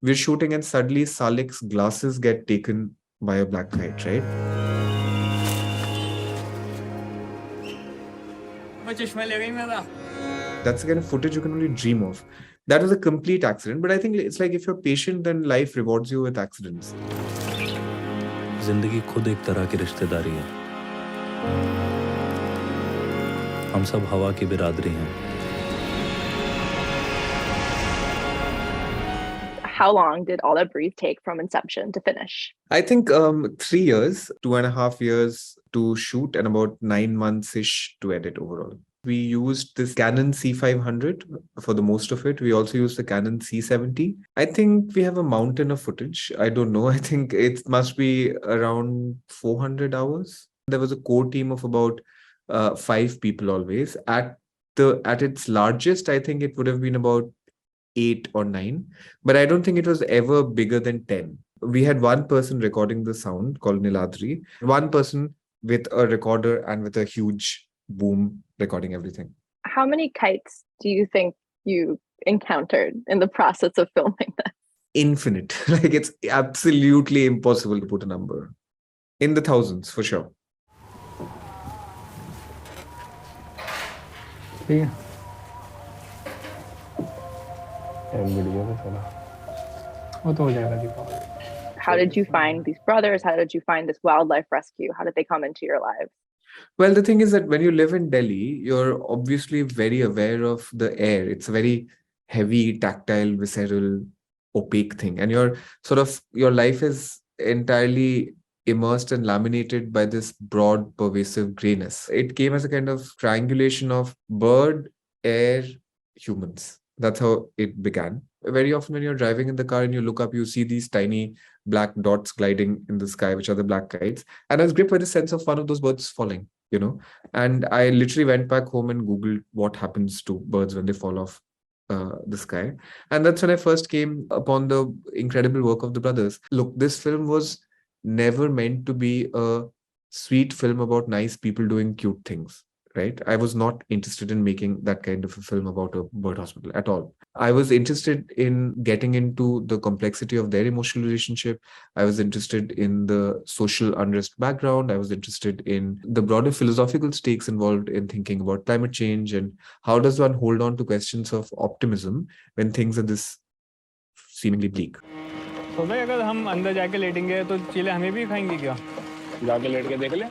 We're shooting and suddenly Salik's glasses get taken by a black kite, right? That's the kind of footage you can only dream of. That was a complete accident, but I think it's like if you're patient, then life rewards you with accidents. जिंदगी खुद एक तरह की रिश्तेदारी है. हम सब हवा की बिरादरी हैं. How long did all that brief take from inception to finish? I think 3 years, 2.5 years to shoot, and about 9 months-ish to edit overall. We used this Canon C500 for the most of it. We also used the Canon C70. I think we have a mountain of footage. I don't know. I think it must be around 400 hours. There was a core team of about 5 people always. At its largest, I think it would have been about 8 or 9, but I don't think it was ever bigger than 10. We had one person recording the sound called Niladri, one person with a recorder and with a huge boom recording everything. How many kites do you think you encountered in the process of filming this? Infinite. Like, it's absolutely impossible to put a number. In the thousands, for sure. Yeah. How did you find these brothers? How did you find this wildlife rescue? How did they come into your lives? Well, the thing is that when you live in Delhi, you're obviously very aware of the air. It's a very heavy, tactile, visceral, opaque thing. And your life is entirely immersed and laminated by this broad, pervasive grayness. It came as a kind of triangulation of bird, air, humans. That's how it began. Very often when you're driving in the car and you look up, you see these tiny black dots gliding in the sky, which are the black kites. And I was gripped by the sense of one of those birds falling, And I literally went back home and Googled what happens to birds when they fall off the sky. And that's when I first came upon the incredible work of the brothers. Look, this film was never meant to be a sweet film about nice people doing cute things. Right? I was not interested in making that kind of a film about a bird hospital at all. I was interested in getting into the complexity of their emotional relationship. I was interested in the social unrest background. I was interested in the broader philosophical stakes involved in thinking about climate change and how does one hold on to questions of optimism when things are this seemingly bleak. तो भाई अगर हम अंदर जाके लेटेंगे तो चीले हमें भी खाएंगे क्या? जाके लेट के देख ले.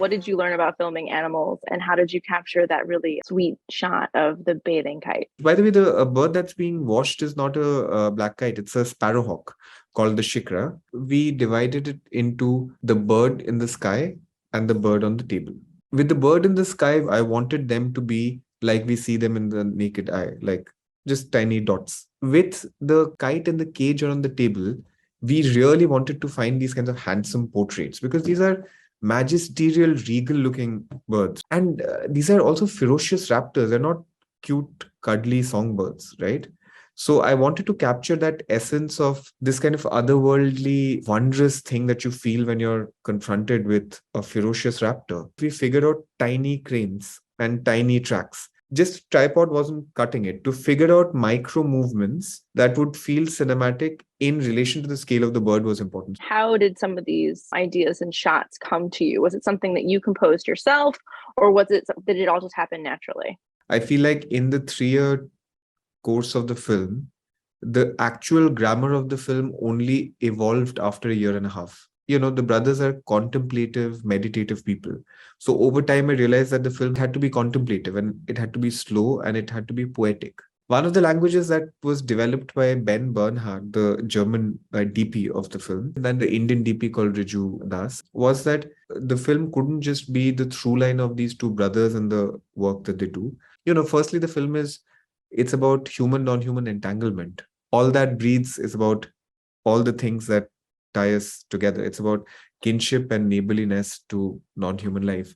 What did you learn about filming animals, and how did you capture that really sweet shot of the bathing kite? By the way, the bird that's being washed is not a black kite. It's a sparrowhawk called the shikra. We divided it into the bird in the sky and the bird on the table. With the bird in the sky, I wanted them to be like we see them in the naked eye, like just tiny dots. With the kite and the cage on the table, we really wanted to find these kinds of handsome portraits because these are magisterial, regal-looking birds. And these are also ferocious raptors. They're not cute, cuddly songbirds, right? So I wanted to capture that essence of this kind of otherworldly, wondrous thing that you feel when you're confronted with a ferocious raptor. We figured out tiny cranes and tiny tracks. Just tripod wasn't cutting it. To figure out micro movements that would feel cinematic in relation to the scale of the bird was important. How did some of these ideas and shots come to you? Was it something that you composed yourself, or did it all just happen naturally? I feel like in the 3-year course of the film, the actual grammar of the film only evolved after a year and a half. The brothers are contemplative, meditative people. So over time, I realized that the film had to be contemplative and it had to be slow and it had to be poetic. One of the languages that was developed by Ben Bernhard, the German DP of the film, and then the Indian DP called Riju Das, was that the film couldn't just be the through line of these two brothers and the work that they do. Firstly, the film it's about human, non-human entanglement. All that breathes is about all the things that tie us together. It's about kinship and neighborliness to non-human life.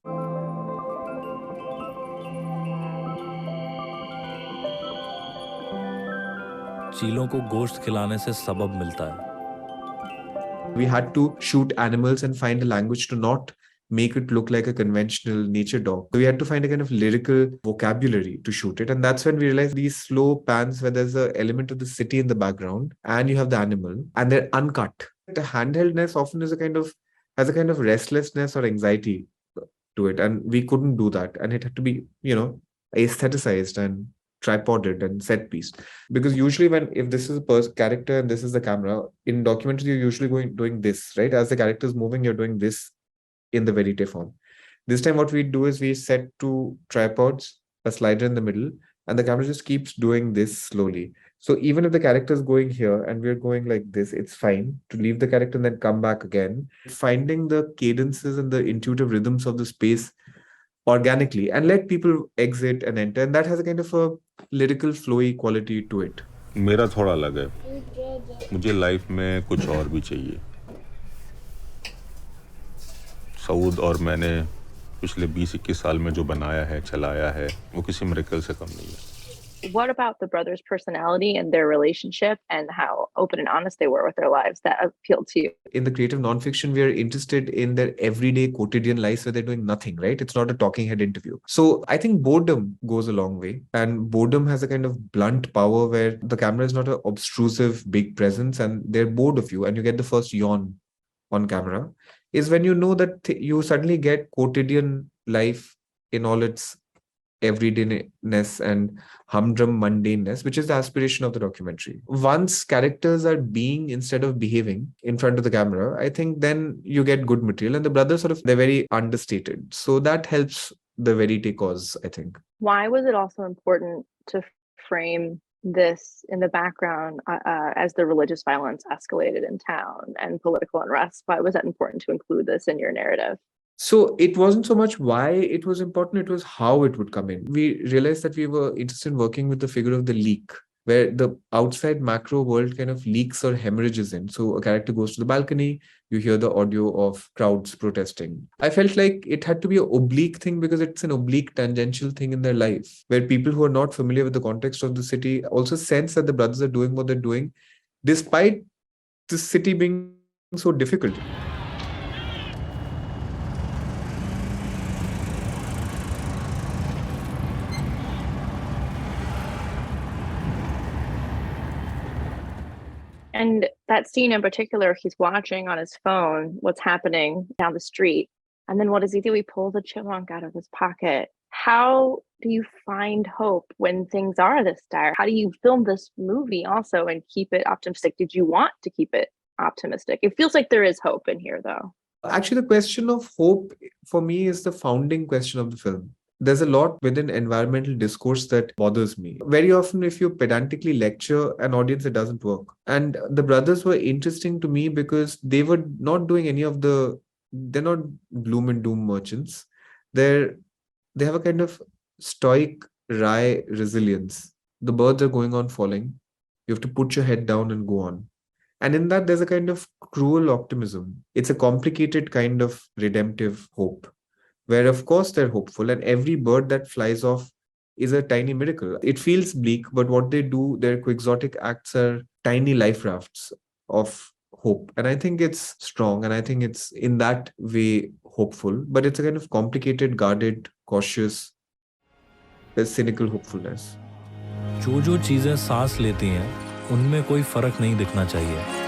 चीलों को गोश्त खिलाने से सबब मिलता है. We had to shoot animals and find a language to not make it look like a conventional nature doc. So we had to find a kind of lyrical vocabulary to shoot it. And that's when we realized these slow pans where there's an element of the city in the background and you have the animal and they're uncut. The handheldness often has a kind of restlessness or anxiety to it. And we couldn't do that. And it had to be, aestheticized and tripoded and set piece. Because usually if this is a character and this is the camera, in documentaries you're usually doing this, right? As the character is moving, you're doing this in the verite form. This time what we do is we set two tripods, a slider in the middle, and the camera just keeps doing this slowly. So even if the character is going here and we're going like this, it's fine to leave the character and then come back again. Finding the cadences and the intuitive rhythms of the space organically and let people exit and enter. And that has a kind of a lyrical flowy quality to it. मेरा थोड़ा अलग है, मुझे life में कुछ और भी चाहिए. सऊद और मैंने पिछले 20-21 साल में जो बनाया है, चलाया है, वो किसी मिरेकल से कम नहीं है. What about the brothers' personality and their relationship and how open and honest they were with their lives that appealed to you? In the creative nonfiction, we are interested in their everyday quotidian lives where they're doing nothing, right? It's not a talking head interview. So I think boredom goes a long way. And boredom has a kind of blunt power where the camera is not an obtrusive big presence and they're bored of you and you get the first yawn on camera, is when you know that you suddenly get quotidian life in all its everydayness and humdrum mundaneness, which is the aspiration of the documentary. Once characters are being instead of behaving in front of the camera, I think then you get good material. And the brothers they're very understated. So that helps the verite cause, I think. Why was it also important to frame this in the background as the religious violence escalated in town and political unrest? Why was that important to include this in your narrative? So it wasn't so much why it was important, it was how it would come in. We realized that we were interested in working with the figure of the leak, where the outside macro world kind of leaks or hemorrhages in. So a character goes to the balcony, you hear the audio of crowds protesting. I felt like it had to be an oblique thing because it's an oblique tangential thing in their life, where people who are not familiar with the context of the city also sense that the brothers are doing what they're doing, despite the city being so difficult. And that scene in particular, he's watching on his phone what's happening down the street. And then what does he do? He pulls a chipmunk out of his pocket. How do you find hope when things are this dire? How do you film this movie also and keep it optimistic? Did you want to keep it optimistic? It feels like there is hope in here, though. Actually, the question of hope for me is the founding question of the film. There's a lot within environmental discourse that bothers me. Very often, if you pedantically lecture an audience, it doesn't work. And the brothers were interesting to me because they were not doing they're not gloom and doom merchants. They have a kind of stoic, wry resilience. The birds are going on falling. You have to put your head down and go on. And in that, there's a kind of cruel optimism. It's a complicated kind of redemptive hope, where of course they're hopeful and every bird that flies off is a tiny miracle. It feels bleak, but what they do, their quixotic acts are tiny life rafts of hope. And I think it's strong and I think it's in that way hopeful, but it's a kind of complicated, guarded, cautious, cynical hopefulness. जो चीज़ें सांस लेती हैं उनमें कोई फर्क नहीं दिखना चाहिए.